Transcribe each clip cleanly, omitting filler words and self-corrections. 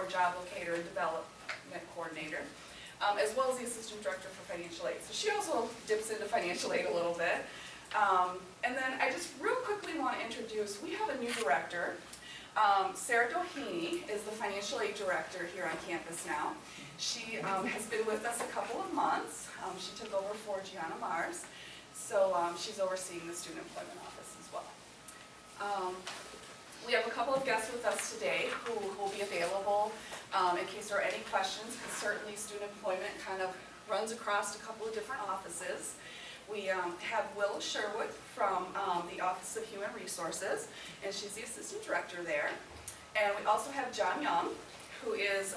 or job locator and development coordinator, as well as the assistant director for financial aid. So she also dips into financial aid a little bit. And then I just real quickly want to introduce, we have a new director. Sarah Doheny is the financial aid director here on campus now. She has been with us a couple of months. She took over for Gianna Mars. So she's overseeing the student employment office as well. We have a couple of guests with us today who will be available in case there are any questions, because certainly student employment kind of runs across a couple of different offices. We have Will Sherwood from the Office of Human Resources, and she's the assistant director there. And we also have John Young, who is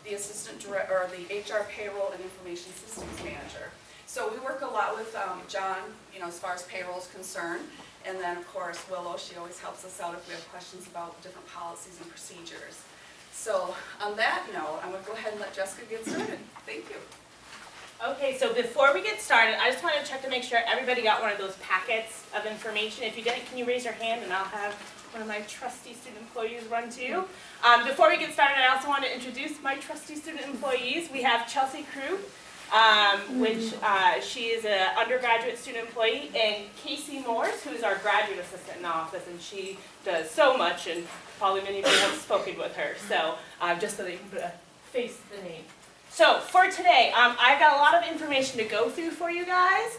the assistant director, or the HR Payroll and Information Systems Manager. So we work a lot with John, as far as payroll is concerned. And then, of course, Willow, she always helps us out if we have questions about different policies and procedures. So on that note, I'm going to go ahead and let Jessica get started. Thank you. Okay, so before we get started, I just want to check to make sure everybody got one of those packets of information. If you didn't, can you raise your hand, and I'll have one of my trusty student employees run to you. Before we get started, I also want to introduce my trusty student employees. We have Chelsea Krug, which she is an undergraduate student employee, and Casey Morse, who is our graduate assistant in the office, and she does so much, and probably many of you have spoken with her. So just so that you can put a face to the name. So for today, I've got a lot of information to go through for you guys.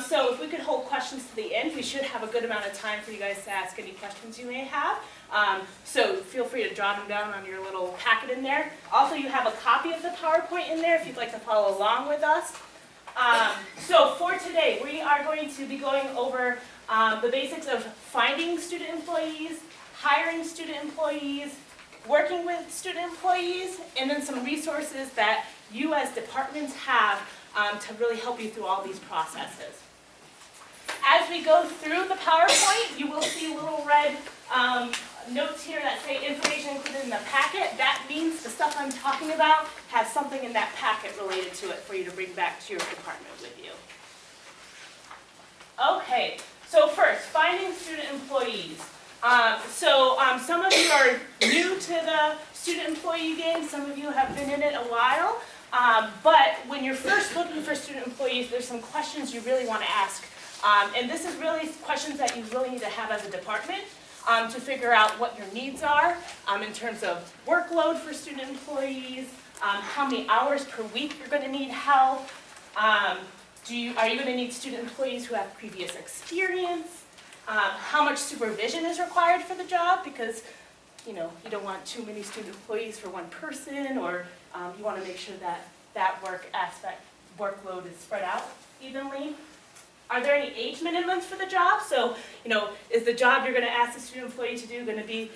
So if we could hold questions to the end, we should have a good amount of time for you guys to ask any questions you may have. So feel free to jot them down on your little packet in there. Also, you have a copy of the PowerPoint in there if you'd like to follow along with us. So for today, we are going to be going over the basics of finding student employees, hiring student employees, working with student employees, and then some resources that you as departments have to really help you through all these processes. As we go through the PowerPoint, you will see little red notes here that say information included in the packet. That means the stuff I'm talking about has something in that packet related to it for you to bring back to your department with you. Okay, so first, finding student employees. Some of you are new to the student employee game, some of you have been in it a while, but when you're first looking for student employees, there's some questions you really want to ask. And this is really questions that you really need to have as a department to figure out what your needs are in terms of workload for student employees, how many hours per week you're going to need help, are you going to need student employees who have previous experience, how much supervision is required for the job, because you don't want too many student employees for one person, or you want to make sure that that workload is spread out evenly. Are there any age minimums for the job? So, is the job you're going to ask the student employee to do going to be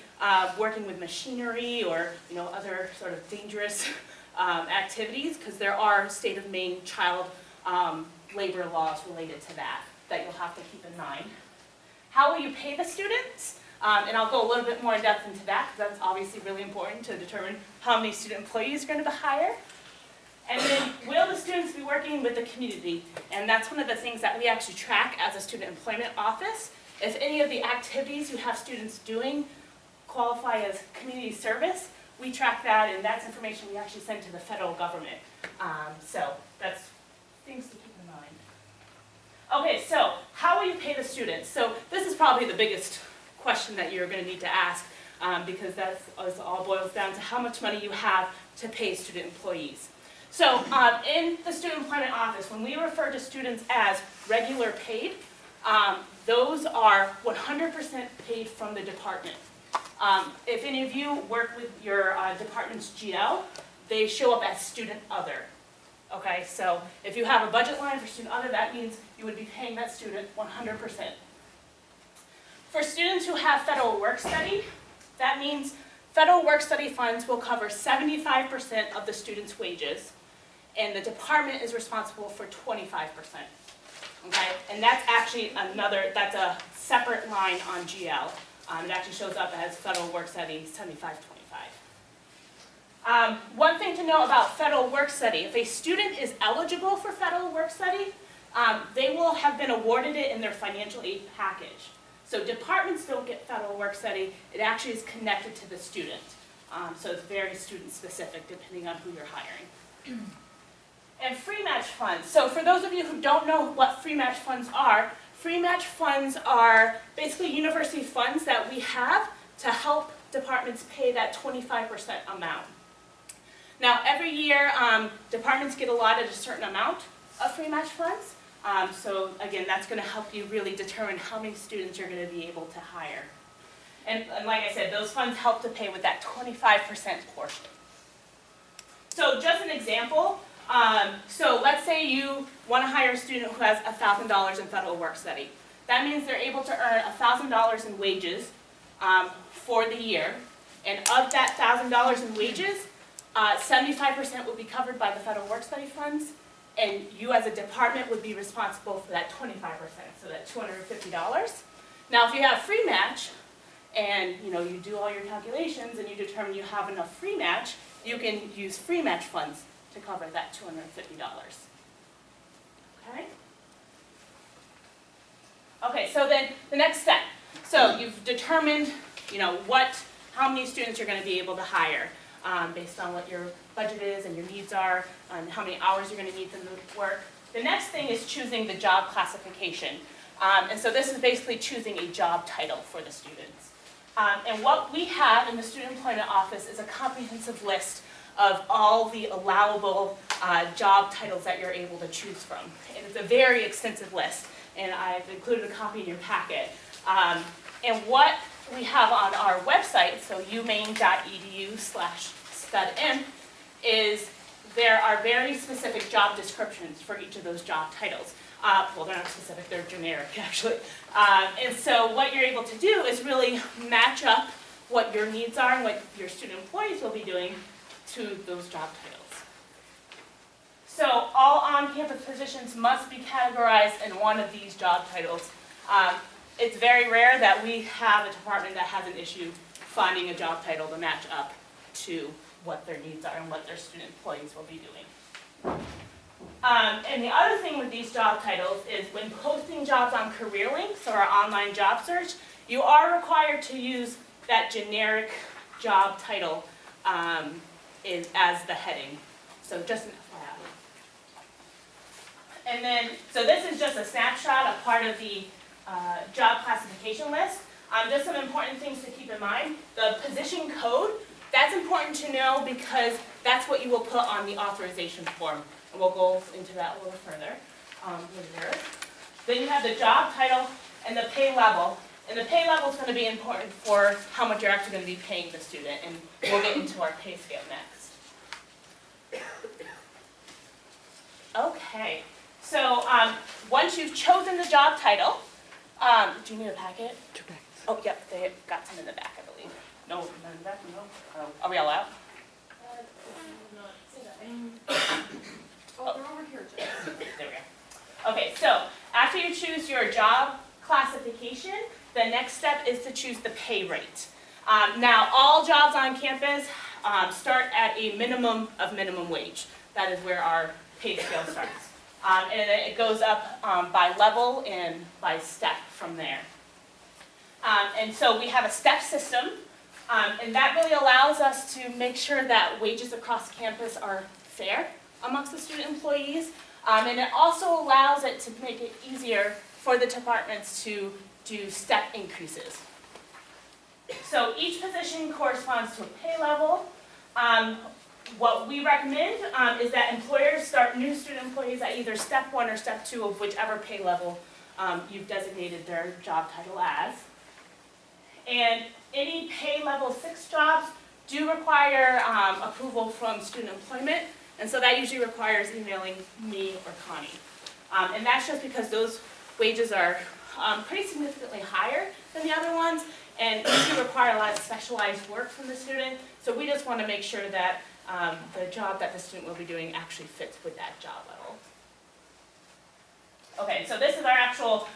working with machinery or, other sort of dangerous activities? Because there are state of Maine child labor laws related to that you'll have to keep in mind. How will you pay the students? And I'll go a little bit more in depth into that, because that's obviously really important to determine how many student employees you're going to hire. And then, will the students be working with the community? And that's one of the things that we actually track as a student employment office. If any of the activities you have students doing qualify as community service, we track that, and that's information we actually send to the federal government. So that's things to keep in mind. Okay, so how will you pay the students? So this is probably the biggest question that you're going to need to ask, because that all boils down to how much money you have to pay student employees. So in the student employment office, when we refer to students as regular paid, those are 100% paid from the department. If any of you work with your department's GL, they show up as student other. Okay, so if you have a budget line for student other, that means you would be paying that student 100%. For students who have federal work study, that means federal work study funds will cover 75% of the student's wages, and the department is responsible for 25%. Okay, and that's actually that's a separate line on GL. It actually shows up as federal work study 75-25. One thing to know about federal work study, if a student is eligible for federal work study, they will have been awarded it in their financial aid package. So departments don't get federal work study, it actually is connected to the student. So it's very student specific depending on who you're hiring. And free match funds. So for those of you who don't know what free match funds are basically university funds that we have to help departments pay that 25% amount. Now every year departments get allotted a certain amount of free match funds. So again, that's going to help you really determine how many students you're going to be able to hire. And like I said, those funds help to pay with that 25% portion. So just an example, so let's say you want to hire a student who has $1,000 in federal work study. That means they're able to earn $1,000 in wages for the year. And of that $1,000 in wages, 75% would be covered by the federal work study funds. And you as a department would be responsible for that 25%, so that $250. Now if you have free match, and you do all your calculations and you determine you have enough free match, you can use free match funds to cover that $250. Okay? Okay, so then the next step. So you've determined, how many students you're going to be able to hire based on what your budget is and your needs are, and how many hours you're going to need them to work. The next thing is choosing the job classification. And so this is basically choosing a job title for the students. And what we have in the Student Employment Office is a comprehensive list of all the allowable job titles that you're able to choose from. And it's a very extensive list, and I've included a copy in your packet. And what we have on our website, so umaine.edu/studimp, is there are very specific job descriptions for each of those job titles. Well, they're not specific, they're generic actually. And so what you're able to do is really match up what your needs are and what your student employees will be doing to those job titles. So all on-campus positions must be categorized in one of these job titles. It's very rare that we have a department that has an issue finding a job title to match up to what their needs are and what their student employees will be doing. And the other thing with these job titles is when posting jobs on CareerLink, so our online job search, you are required to use that generic job title as the heading. So just an FYI. And then, so this is just a snapshot of part of the job classification list. Just some important things to keep in mind. The position code, that's important to know because that's what you will put on the authorization form. And we'll go into that a little further later. Then you have the job title and the pay level. And the pay level is going to be important for how much you're actually going to be paying the student. And we'll get into our pay scale next. Okay, so once you've chosen the job title, do you need a packet? Oh, yep, they got some in the back, I believe. No, none in the back, no? Oh, are we all out? Oh, they're over here, Jess. There we go. Okay, so after you choose your job classification, the next step is to choose the pay rate. Now, all jobs on campus start at a minimum of minimum wage. That is where our pay scale starts. And it goes up by level and by step from there. And so we have a step system, and that really allows us to make sure that wages across campus are fair amongst the student employees, and it also allows it to make it easier for the departments to do step increases. So each position corresponds to a pay level. What we recommend is that employers start new student employees at either step 1 or step 2 of whichever pay level you've designated their job title as. And any pay level 6 jobs do require approval from student employment. And so that usually requires emailing me or Connie. And that's just because those wages are pretty significantly higher than the other ones and usually require a lot of specialized work from the student. So we just want to make sure that the job that the student will be doing actually fits with that job level. Okay, so this is our actual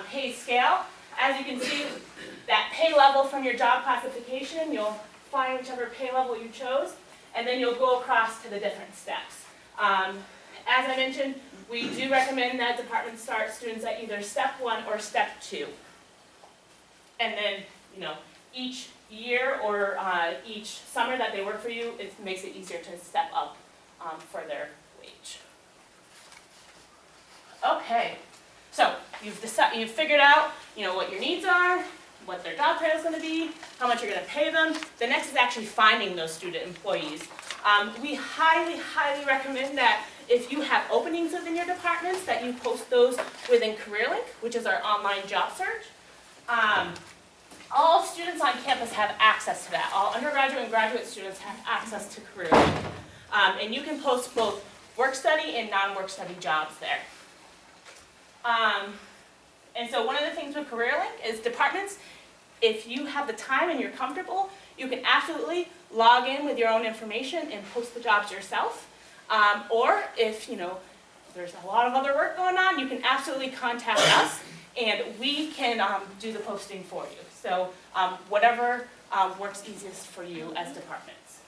pay scale. As you can see, that pay level from your job classification, you'll find whichever pay level you chose. And then you'll go across to the different steps. As I mentioned, we do recommend that departments start students at either step 1 or step 2. And then, each year or each summer that they work for you, it makes it easier to step up for their wage. Okay, so you've figured out, what your needs are, what their job title is going to be, how much you're going to pay them. The next is actually finding those student employees. We highly, highly recommend that if you have openings within your departments, that you post those within CareerLink, which is our online job search. All students on campus have access to that. All undergraduate and graduate students have access to CareerLink. And you can post both work-study and non-work study jobs there. And so one of the things with CareerLink is departments, if you have the time and you're comfortable, you can absolutely log in with your own information and post the jobs yourself. Or if there's a lot of other work going on, you can absolutely contact us and we can do the posting for you. So whatever works easiest for you as departments.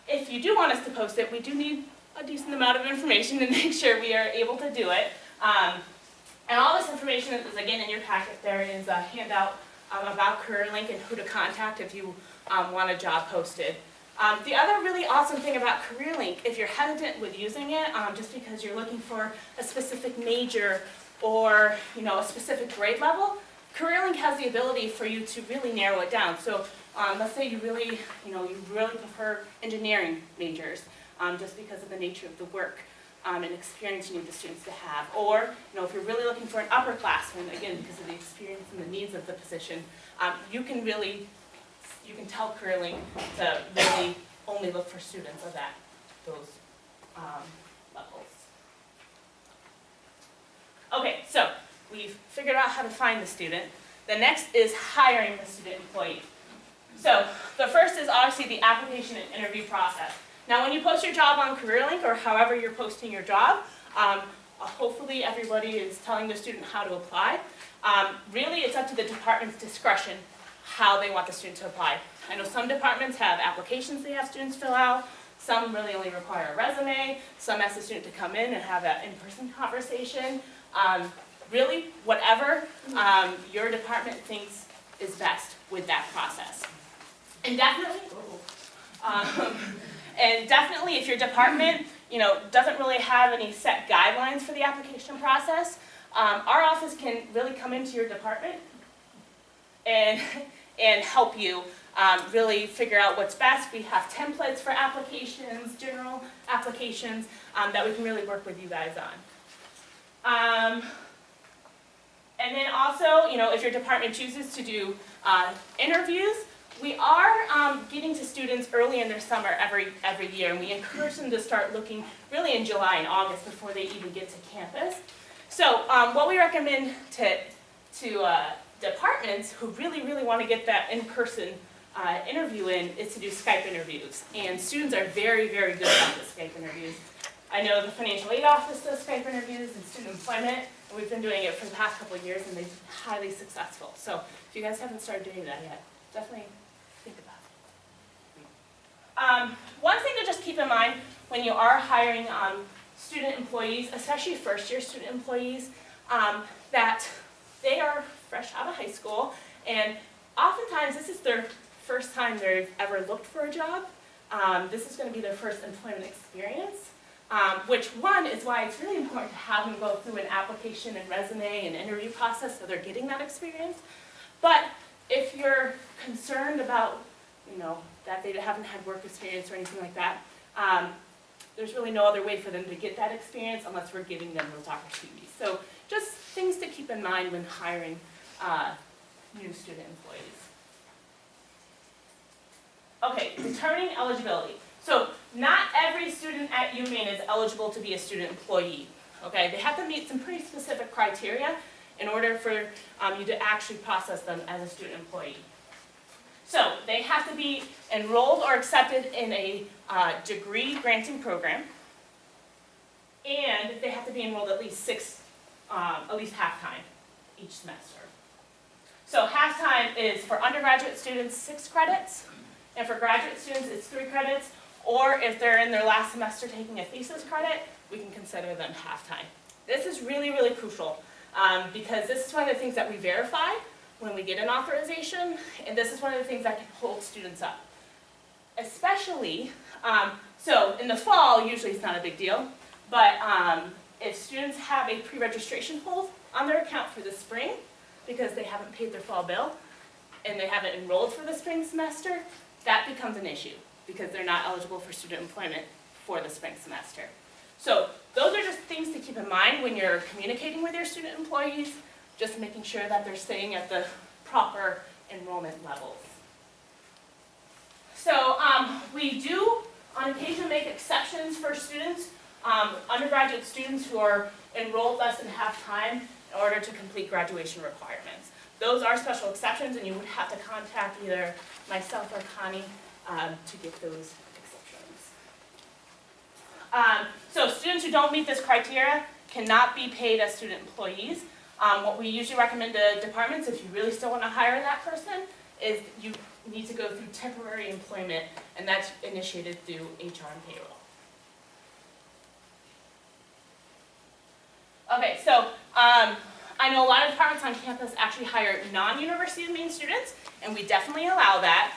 If you do want us to post it, we do need a decent amount of information to make sure we are able to do it. And all this information is again in your packet. There is a handout about CareerLink and who to contact if you want a job posted. The other really awesome thing about CareerLink, if you're hesitant with using it, just because you're looking for a specific major or a specific grade level, CareerLink has the ability for you to really narrow it down. So let's say you really prefer engineering majors, just because of the nature of the work and experience you need the students to have. Or if you're really looking for an upperclassman, again because of the experience and the needs of the position, you can tell CareerLink to really only look for students of those levels. Okay, so we've figured out how to find the student. The next is hiring the student employee. So the first is obviously the application and interview process. Now when you post your job on CareerLink or however you're posting your job, hopefully everybody is telling the student how to apply. Really it's up to the department's discretion how they want the student to apply. I know some departments have applications they have students fill out, some really only require a resume, some ask the student to come in and have an in-person conversation. Really, whatever your department thinks is best with that process. And definitely, if your department, doesn't really have any set guidelines for the application process, our office can really come into your department and help you really figure out what's best. We have templates for applications, general applications, that we can really work with you guys on. And then also, if your department chooses to do interviews, we are getting to students early in their summer every year, and we encourage them to start looking really in July and August before they even get to campus. So what we recommend to departments who really want to get that in-person interview in is to do Skype interviews. And students are very good at the Skype interviews. I know the financial aid office does Skype interviews and student employment, and we've been doing it for the past couple of years, and they've been highly successful. So if you guys haven't started doing that yet, definitely think about it. One thing to just keep in mind when you are hiring student employees, especially first-year student employees, that they are fresh out of high school, and oftentimes this is their first time they've ever looked for a job. This is going to be their first employment experience. Which one is why it's really important to have them go through an application and resume and interview process so they're getting that experience. But if you're concerned about, that they haven't had work experience or anything like that, there's really no other way for them to get that experience unless we're giving them those opportunities. So just things to keep in mind when hiring new student employees. Okay, determining eligibility. So not every student at Maine is eligible to be a student employee. Okay, they have to meet some pretty specific criteria in order for you to actually process them as a student employee. So they have to be enrolled or accepted in a degree granting program, and they have to be enrolled at least half-time each semester. So half-time is for undergraduate students 6 credits, and for graduate students it's 3 credits. Or if they're in their last semester taking a thesis credit, we can consider them half-time. This is really crucial because this is one of the things that we verify when we get an authorization, and this is one of the things that can hold students up. Especially, so in the fall, usually it's not a big deal, but if students have a pre-registration hold on their account for the spring, because they haven't paid their fall bill, and they haven't enrolled for the spring semester, that becomes an issue, because they're not eligible for student employment for the spring semester. So those are just things to keep in mind when you're communicating with your student employees, just making sure that they're staying at the proper enrollment levels. So we do, on occasion, make exceptions for students, undergraduate students who are enrolled less than half time in order to complete graduation requirements. Those are special exceptions, and you would have to contact either myself or Connie to get those exceptions. So students who don't meet this criteria cannot be paid as student employees. What we usually recommend to departments, if you really still want to hire that person, is you need to go through temporary employment, and that's initiated through HR and payroll. Okay, so I know a lot of departments on campus actually hire non-University of Maine students, and we definitely allow that,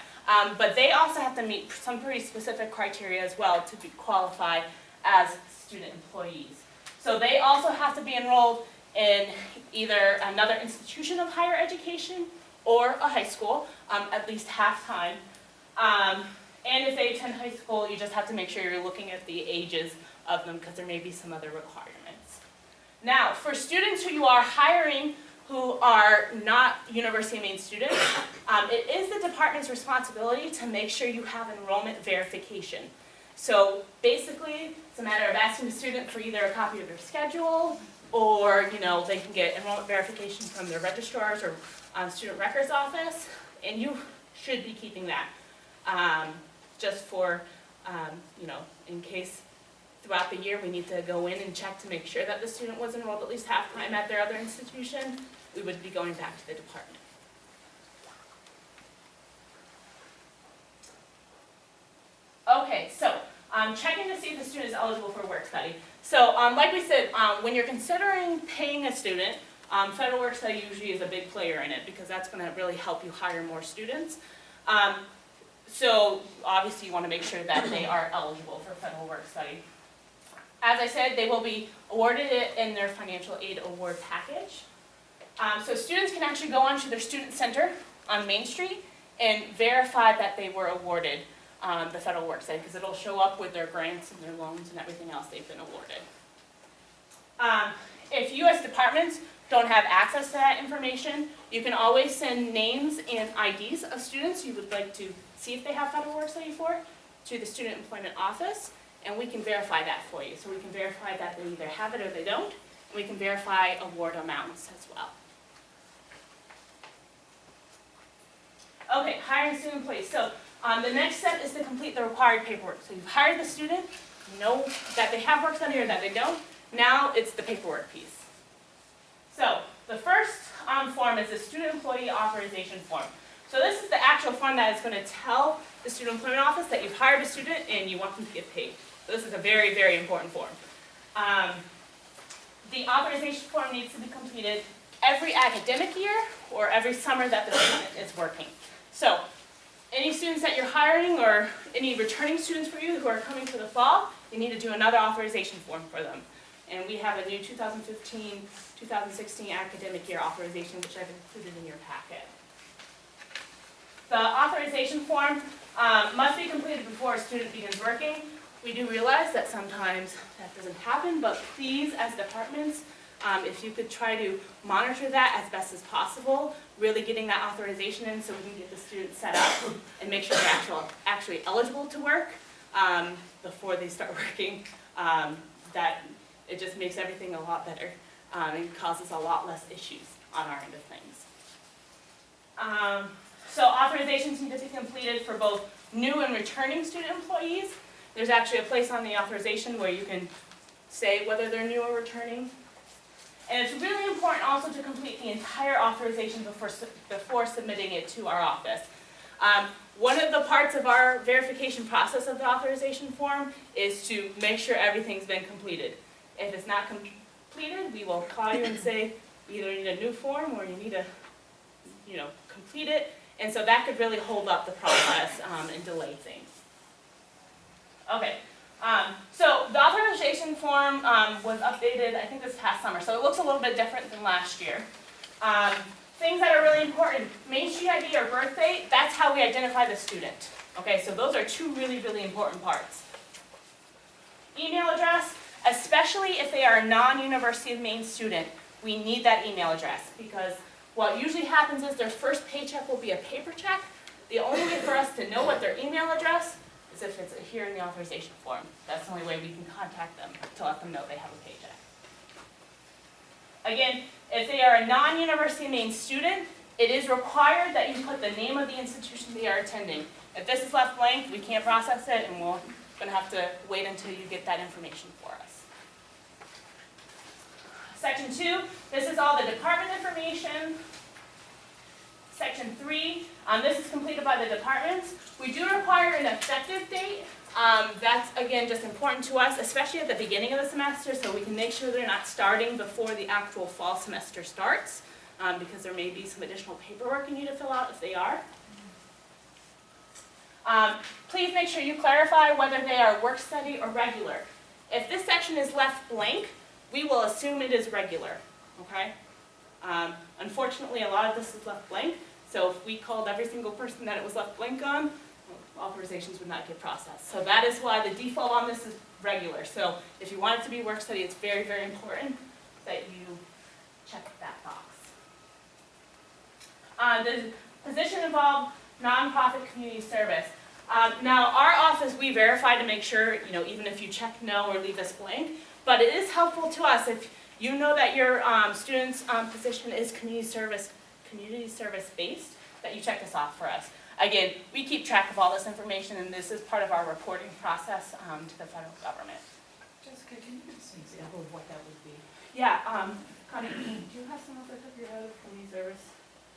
but they also have to meet some pretty specific criteria as well to qualify as student employees. So they also have to be enrolled in either another institution of higher education or a high school, at least half-time. And if they attend high school, you just have to make sure you're looking at the ages of them, because there may be some other requirements. Now, for students who you are hiring who are not University of Maine students, it is the department's responsibility to make sure you have enrollment verification. So basically, it's a matter of asking the student for either a copy of their schedule, or they can get enrollment verification from their registrars or student records office, and you should be keeping that just for in case throughout the year we need to go in and check to make sure that the student was enrolled at least half time at their other institution. We would be going back to the department. Okay, so checking to see if the student is eligible for work study. So like we said, when you're considering paying a student, federal work study usually is a big player in it, because that's going to really help you hire more students. So obviously you want to make sure that they are eligible for federal work study. As I said, they will be awarded it in their financial aid award package. So students can actually go onto their student center on Main Street and verify that they were awarded the federal work study, because it'll show up with their grants and their loans and everything else they've been awarded. If you as departments don't have access to that information, you can always send names and IDs of students you would like to see if they have federal work study for to the Student Employment Office, and we can verify that for you. So we can verify that they either have it or they don't, and we can verify award amounts as well. Okay, hiring student employees. So the next step is to complete the required paperwork. So you've hired the student, you know that they have work study or that they don't. Now it's the paperwork piece. So the first form is the Student Employee Authorization Form. So this is the actual form that is going to tell the Student Employment Office that you've hired a student and you want them to get paid. So this is a very, very important form. The authorization form needs to be completed every academic year or every summer that the student is working. So any students that you're hiring or any returning students for you who are coming for the fall, you need to do another authorization form for them. And we have a new 2015-2016 academic year authorization, which I've included in your packet. The authorization form must be completed before a student begins working. We do realize that sometimes that doesn't happen, but please, as departments, if you could try to monitor that as best as possible, really getting that authorization in so we can get the student set up and make sure they're actually eligible to work before they start working. That it just makes everything a lot better and causes a lot less issues on our end of things. So authorizations need to be completed for both new and returning student employees. There's actually a place on the authorization where you can say whether they're new or returning. And it's really important also to complete the entire authorization before submitting it to our office. One of the parts of our verification process of the authorization form is to make sure everything's been completed. If it's not completed, we will call you and say, either you need a new form or you need complete it. And so that could really hold up the process and delay things. Okay, so the authorization form was updated, I think this past summer, so it looks a little bit different than last year. Things that are really important, Main Street ID or birth date, that's how we identify the student. Okay, so those are two really, really important parts. Email address, especially if they are a non-University of Maine student, we need that email address because what usually happens is their first paycheck will be a paper check. The only way for us to know what their email address is if it's here in the authorization form. That's the only way we can contact them to let them know they have a paycheck. Again, if they are a non-University of Maine student, it is required that you put the name of the institution they are attending. If this is left blank, we can't process it and we're going to have to wait until you get that information for us. Section 2, this is all the department information. Section 3, this is completed by the departments. We do require an effective date. That's, again, just important to us, especially at the beginning of the semester, so we can make sure they're not starting before the actual fall semester starts, because there may be some additional paperwork you need to fill out if they are. Please make sure you clarify whether they are work study or regular. If this section is left blank, we will assume it is regular, okay? Unfortunately, a lot of this is left blank, so if we called every single person that it was left blank on, authorizations would not get processed. So that is why the default on this is regular. So if you want it to be work study, it's very, very important that you check that box. The position involved nonprofit community service. Now our office, we verify to make sure, even if you check no or leave this blank, but it is helpful to us if you know that your student's position is community service based, that you check this off for us. Again, we keep track of all this information, and this is part of our reporting process to the federal government. Jessica, can you give us an example of what that would be? Yeah, Connie, do you have some off the top of your head of community service?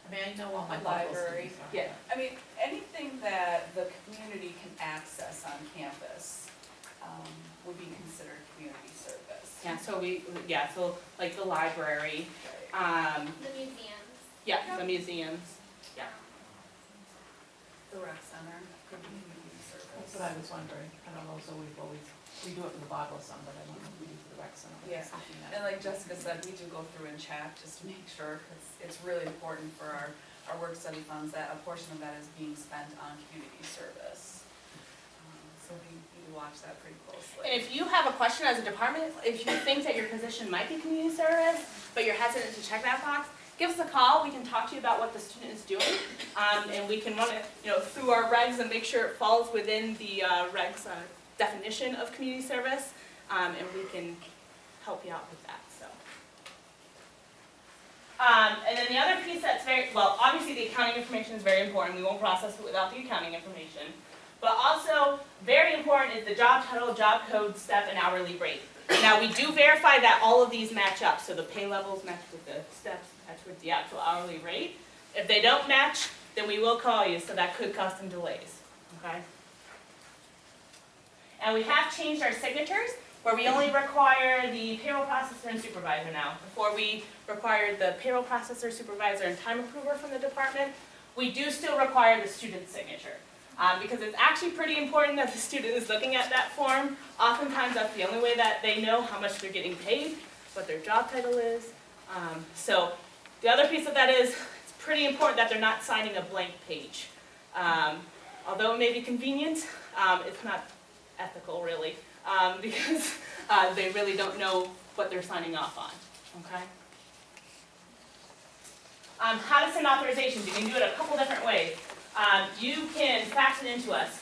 I mean, I know all my Library. Yeah. I mean, anything that the community can access on campus would be considered community service. Yeah, so like the library, The museums. yeah, the museums, yeah. The rec center could be community service. That's what I was wondering. I don't know, so we do it for the Bible some, but I don't know if we do for the rec center. Yeah. And like Jessica said, we do go through and check just to make sure, because it's really important for our work study funds that a portion of that is being spent on community service. So we watch that pretty closely. And if you have a question as a department, if you think that your position might be community service, but you're hesitant to check that box, give us a call. We can talk to you about what the student is doing, and we can run it, through our regs and make sure it falls within the regs definition of community service, and we can help you out with that. So, and then the other piece that's obviously the accounting information is very important. We won't process it without the accounting information. But also, very important is the job title, job code, step, and hourly rate. Now, we do verify that all of these match up, so the pay levels match with the steps, match with the actual hourly rate. If they don't match, then we will call you, so that could cause some delays, okay? And we have changed our signatures, where we only require the payroll processor and supervisor now. Before we required the payroll processor, supervisor, and time approver from the department, we do still require the student's signature. Because it's actually pretty important that the student is looking at that form. Oftentimes that's the only way that they know how much they're getting paid, what their job title is. So the other piece of that is it's pretty important that they're not signing a blank page. Although it may be convenient, it's not ethical really, because they really don't know what they're signing off on. Okay? How to send authorizations. You can do it a couple different ways. You can fax it into us.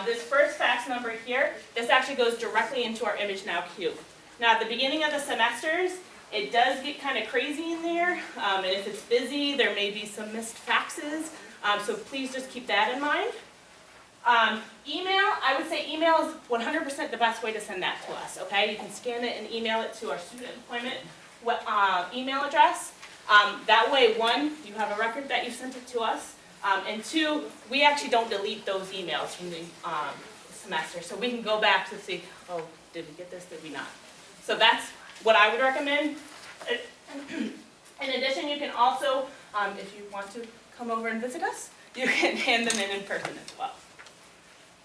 This first fax number here, this actually goes directly into our ImageNow queue. Now at the beginning of the semesters, it does get kind of crazy in there, and if it's busy, there may be some missed faxes, so please just keep that in mind. Email, I would say email is 100% the best way to send that to us, okay? You can scan it and email it to our student employment email address. That way, one, you have a record that you sent it to us, and two, we actually don't delete those emails from the semester, so we can go back to see, oh, did we get this, did we not? So that's what I would recommend. In addition, you can also, if you want to come over and visit us, you can hand them in person as well.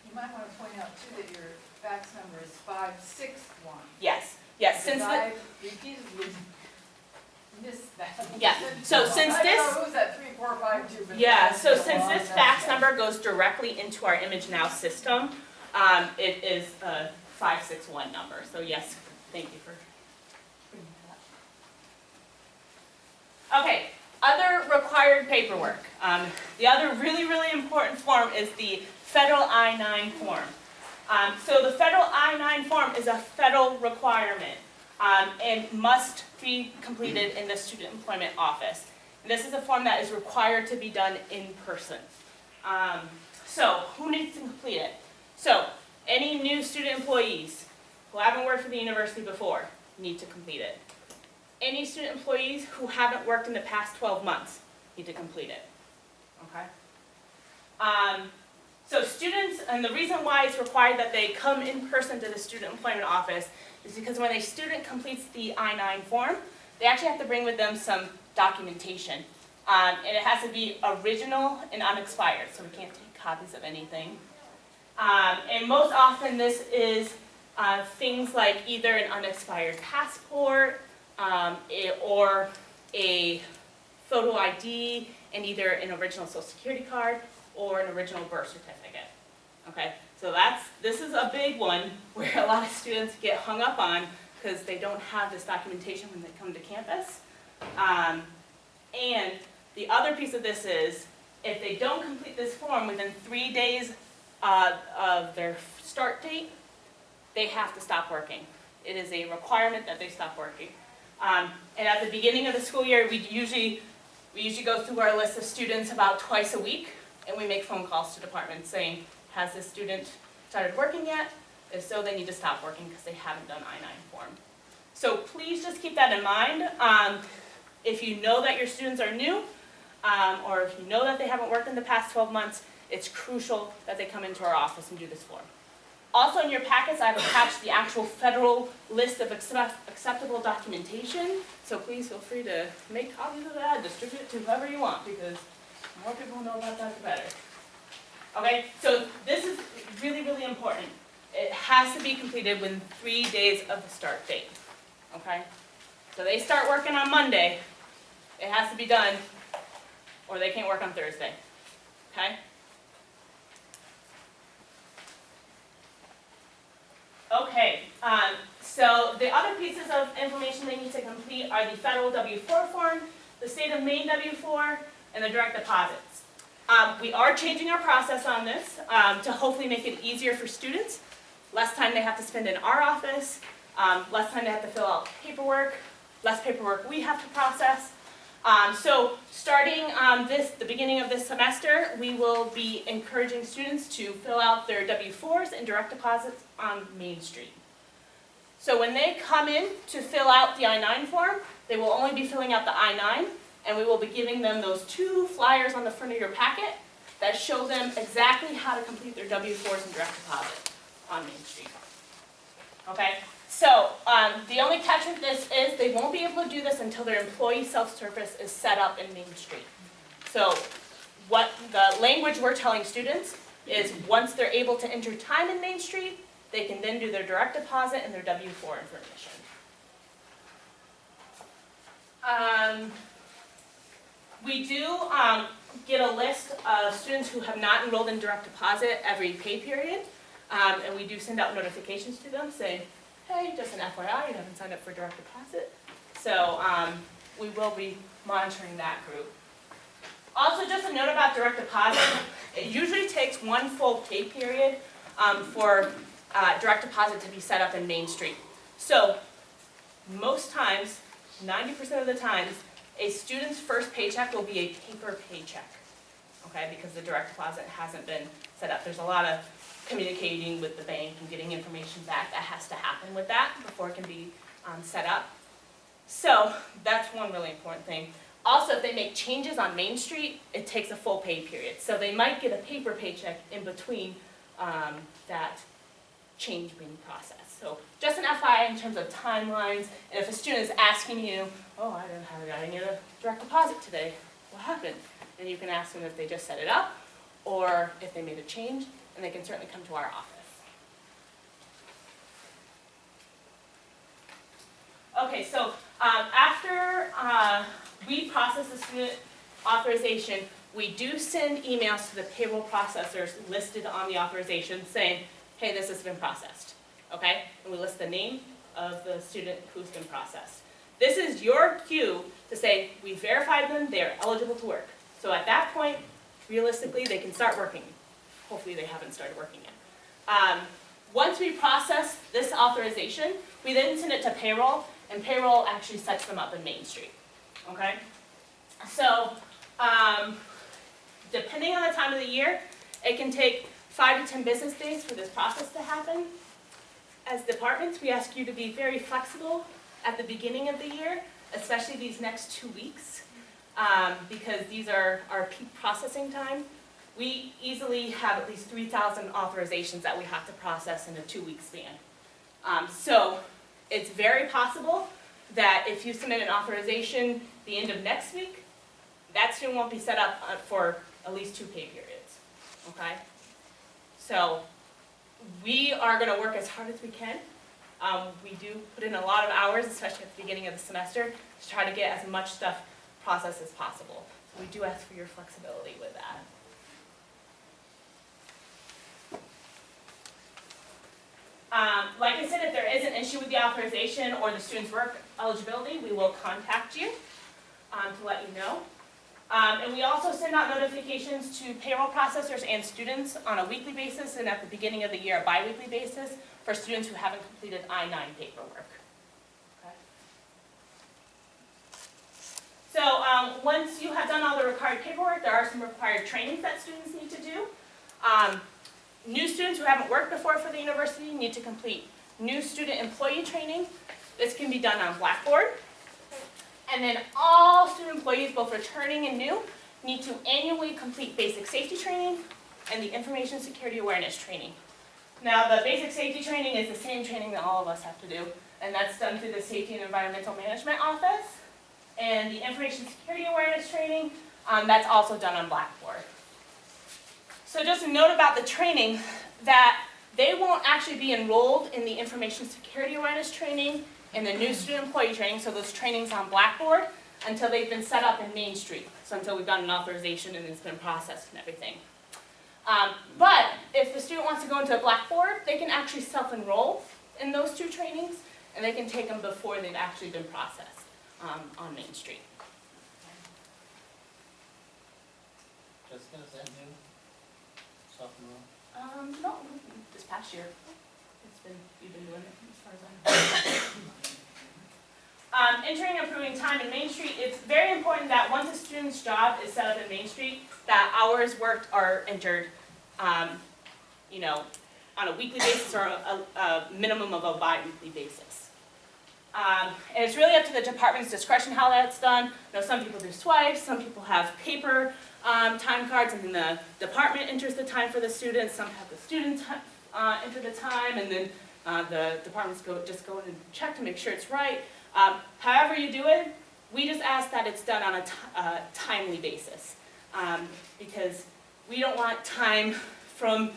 You might want to point out too that your fax number is 561. Yes, yes, since Because the, I repeatedly missed that. Yeah, so since I this- don't know who's that 3452, but yeah, that's so the since one this that- fax number goes directly into our ImageNow system, it is a 561 number, so yes, thank you for bringing that up. Okay, other required paperwork. The other really, really important form is the federal I-9 form. So the federal I-9 form is a federal requirement and must be completed in the student employment office. And this is a form that is required to be done in person. So who needs to complete it? So any new student employees who haven't worked for the university before need to complete it. Any student employees who haven't worked in the past 12 months need to complete it. Okay? So students, and the reason why it's required that they come in person to the student employment office is because when a student completes the I-9 form, they actually have to bring with them some documentation. And it has to be original and unexpired, so we can't take copies of anything. And most often this is things like either an unexpired passport or a photo ID and either an original social security card or an original birth certificate. Okay, so this is a big one where a lot of students get hung up on because they don't have this documentation when they come to campus. And the other piece of this is, if they don't complete this form within 3 days of their start date, they have to stop working. It is a requirement that they stop working. And at the beginning of the school year, we usually go through our list of students about twice a week, and we make phone calls to departments saying, has this student started working yet? If so, they need to stop working because they haven't done I-9 form. So please just keep that in mind. If you know that your students are new, or if you know that they haven't worked in the past 12 months, it's crucial that they come into our office and do this form. Also in your packets, I've attached the actual federal list of acceptable documentation, so please feel free to make copies of that, distribute it to whoever you want, because the more people know about that, the better. Okay, so this is really, really important. It has to be completed within 3 days of the start date. Okay? So they start working on Monday, it has to be done, or they can't work on Thursday. Okay? Okay, so the other pieces of information they need to complete are the federal W-4 form, the state of Maine W-4, and the direct deposits. We are changing our process on this to hopefully make it easier for students. Less time they have to spend in our office, less time they have to fill out paperwork, less paperwork we have to process. So starting the beginning of this semester, we will be encouraging students to fill out their W-4s and direct deposits on Main Street. So when they come in to fill out the I-9 form, they will only be filling out the I-9, and we will be giving them those 2 flyers on the front of your packet that show them exactly how to complete their W-4s and direct deposit on Main Street. Okay? So, the only catch with this is they won't be able to do this until their employee self-service is set up in Main Street. So, what the language we're telling students is once they're able to enter time in Main Street, they can then do their direct deposit and their W-4 information. We do get a list of students who have not enrolled in direct deposit every pay period, and we do send out notifications to them saying, hey, just an FYI, you haven't signed up for direct deposit. So we will be monitoring that group. Also, just a note about direct deposit, it usually takes 1 full pay period for direct deposit to be set up in Main Street. So most times, 90% of the times, a student's first paycheck will be a paper paycheck, okay, because the direct deposit hasn't been set up. There's a lot of communicating with the bank and getting information back that has to happen with that before it can be set up. So that's one really important thing. Also, if they make changes on Main Street, it takes a full pay period. So they might get a paper paycheck in between that change being processed. So just an FYI in terms of timelines, and if a student is asking you, oh, I didn't have any direct deposit today, what happened? and you can ask them if they just set it up or if they made a change, and they can certainly come to our office. Okay, so after we process the student authorization, we do send emails to the payroll processors listed on the authorization saying, hey, this has been processed, okay? And we list the name of the student who's been processed. This is your cue to say, we verified them, they are eligible to work. So at that point, realistically, they can start working. Hopefully they haven't started working yet. Once we process this authorization, we then send it to payroll, and payroll actually sets them up in Main Street, okay? So, depending on the time of the year, it can take 5 to 10 business days for this process to happen. As departments, we ask you to be very flexible at the beginning of the year, especially these next 2 weeks, because these are our peak processing time. We easily have at least 3,000 authorizations that we have to process in a 2-week span. So it's very possible that if you submit an authorization the end of next week, that student won't be set up for at least 2 pay periods, okay? So we are going to work as hard as we can. We do put in a lot of hours, especially at the beginning of the semester, to try to get as much stuff processed as possible. So we do ask for your flexibility with that. Like I said, if there is an issue with the authorization or the student's work eligibility, we will contact you to let you know. And we also send out notifications to payroll processors and students on a weekly basis, and at the beginning of the year, a bi-weekly basis, for students who haven't completed I-9 paperwork. Okay. So once you have done all the required paperwork, there are some required trainings that students need to do. New students who haven't worked before for the university need to complete new student employee training. This can be done on Blackboard. And then all student employees, both returning and new, need to annually complete basic safety training and the information security awareness training. Now, the basic safety training is the same training that all of us have to do, and that's done through the Safety and Environmental Management Office. And the information security awareness training, that's also done on Blackboard. So just a note about the training, that they won't actually be enrolled in the information security awareness training and the new student employee training, so those trainings on Blackboard, until they've been set up in Main Street. So until we've gotten an authorization and it's been processed and everything. But if the student wants to go into a Blackboard, they can actually self-enroll in those 2 trainings, and they can take them before they've actually been processed on Main Street. Jessica, is that new? Sophomore? No, this past year. You've been doing it as far as I know. Entering and approving time in Main Street, it's very important that once a student's job is set up in Main Street, that hours worked are entered, you know, on a weekly basis or a minimum of a bi-weekly basis. And it's really up to the department's discretion how that's done. You know, some people do swipes, some people have paper time cards, and then the department enters the time for the students. Some have the students enter the time, and then the departments just go in and check to make sure it's right. However you do it, we just ask that it's done on a timely basis, because we don't want time from,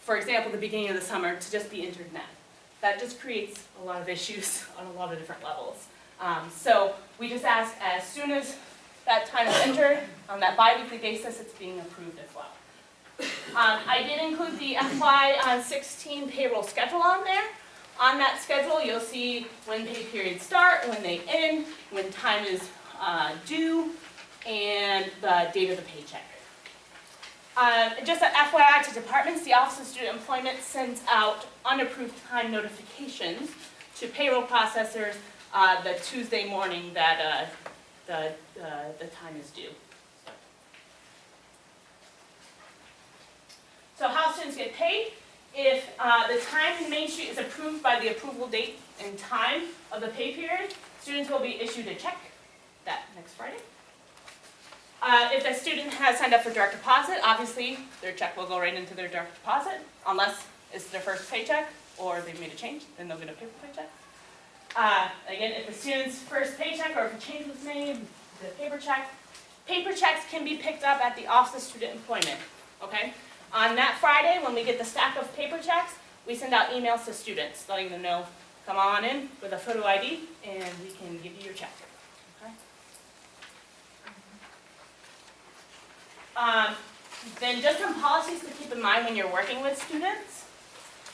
for example, the beginning of the summer to just be entered now. That just creates a lot of issues on a lot of different levels. So we just ask as soon as that time is entered, on that bi-weekly basis, it's being approved as well. I did include the FY16 payroll schedule on there. On that schedule, you'll see when pay periods start, when they end, when time is due, and the date of the paycheck. Just an FYI to departments, the Office of Student Employment sends out unapproved time notifications to payroll processors the Tuesday morning that the time is due. So how students get paid? If the time in Main Street is approved by the approval date and time of the pay period, students will be issued a check that next Friday. If a student has signed up for direct deposit, obviously their check will go right into their direct deposit, unless it's their first paycheck or they've made a change, then they'll get a paper paycheck. Again, if the student's first paycheck or if a change was made, the paper check, paper checks can be picked up at the Office of Student Employment, okay? On that Friday, when we get the stack of paper checks, we send out emails to students, letting them know, come on in with a photo ID, and we can give you your check, okay? Then just some policies to keep in mind when you're working with students.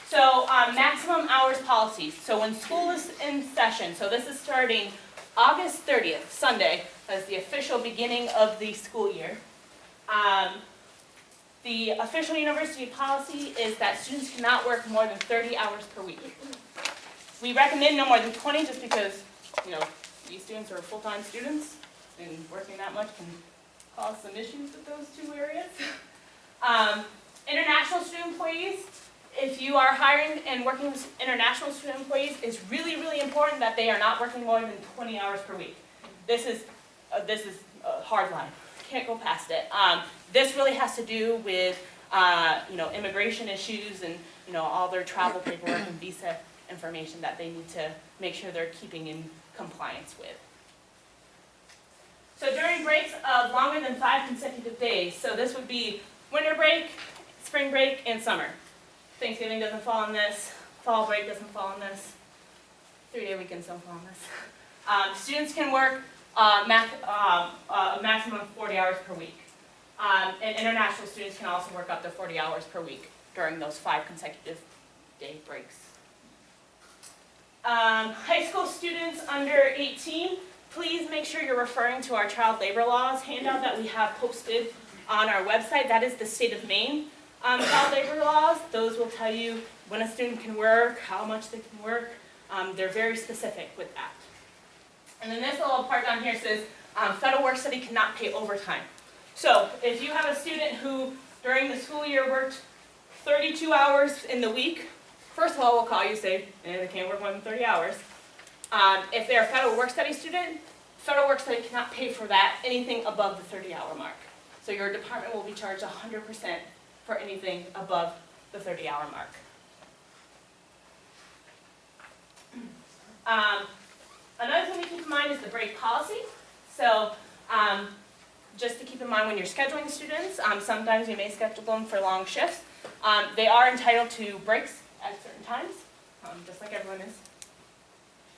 So maximum hours policies. So when school is in session, so this is starting August 30th, Sunday, as the official beginning of the school year. The official university policy is that students cannot work more than 30 hours per week. We recommend no more than 20 just because, you know, these students are full-time students and working that much can cause some issues with those two areas. International student employees, if you are hiring and working with international student employees, it's really, really important that they are not working more than 20 hours per week. This is a hard line. Can't go past it. This really has to do with you know, immigration issues and, you know, all their travel paperwork and visa information that they need to make sure they're keeping in compliance with. So during breaks of longer than 5 consecutive days, so this would be winter break, spring break, and summer. Thanksgiving doesn't fall on this, fall break doesn't fall on this, 3-day weekends don't fall on this. Students can work a maximum of 40 hours per week. And international students can also work up to 40 hours per week during those 5 consecutive day breaks. High school students under 18, please make sure you're referring to our child labor laws handout that we have posted on our website. That is the state of Maine child labor laws. Those will tell you when a student can work, how much they can work. They're very specific with that. And then this little part down here says federal work study cannot pay overtime. So if you have a student who during the school year worked 32 hours in the week, first of all, we'll call you and say, they can't work more than 30 hours. If they're a federal work study student, federal work study cannot pay for that, anything above the 30-hour mark. So your department will be charged 100% for anything above the 30-hour mark. Another thing to keep in mind is the break policy. So just to keep in mind when you're scheduling students, sometimes you may schedule them for long shifts. They are entitled to breaks at certain times, just like everyone is.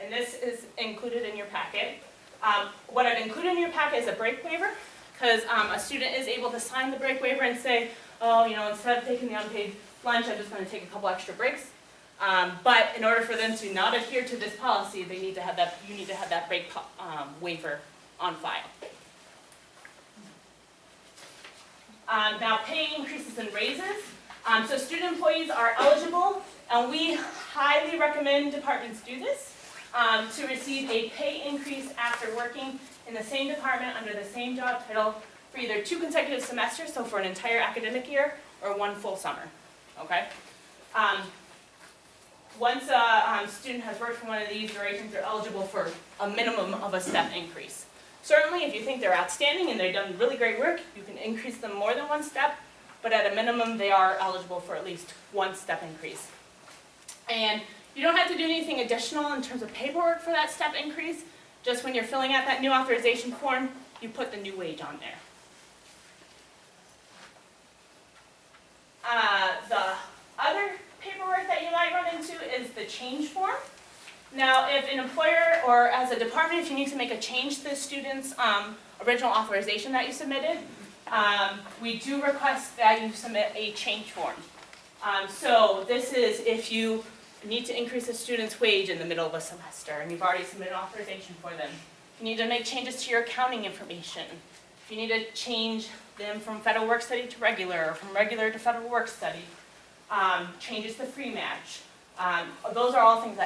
And this is included in your packet. What I've included in your packet is a break waiver, because a student is able to sign the break waiver and say, oh, you know, instead of taking the unpaid lunch, I'm just going to take a couple extra breaks. But in order for them to not adhere to this policy, they need to have that, you need to have that break waiver on file. Now, pay increases and raises. So student employees are eligible, and we highly recommend departments do this, to receive a pay increase after working in the same department under the same job title for either 2 consecutive semesters, so for an entire academic year, or 1 full summer, okay? Once a student has worked for one of these durations, they're eligible for a minimum of a step increase. Certainly, if you think they're outstanding and they've done really great work, you can increase them more than 1 step, but at a minimum, they are eligible for at least 1 step increase. And you don't have to do anything additional in terms of paperwork for that step increase. Just when you're filling out that new authorization form, you put the new wage on there. The other paperwork that you might run into is the change form. Now, if an employer or as a department, if you need to make a change to the student's original authorization that you submitted, we do request that you submit a change form. So this is if you need to increase a student's wage in the middle of a semester and you've already submitted an authorization for them. If you need to make changes to your accounting information. If you need to change them from federal work study to regular, or from regular to federal work study. Changes to free match. Those are all things that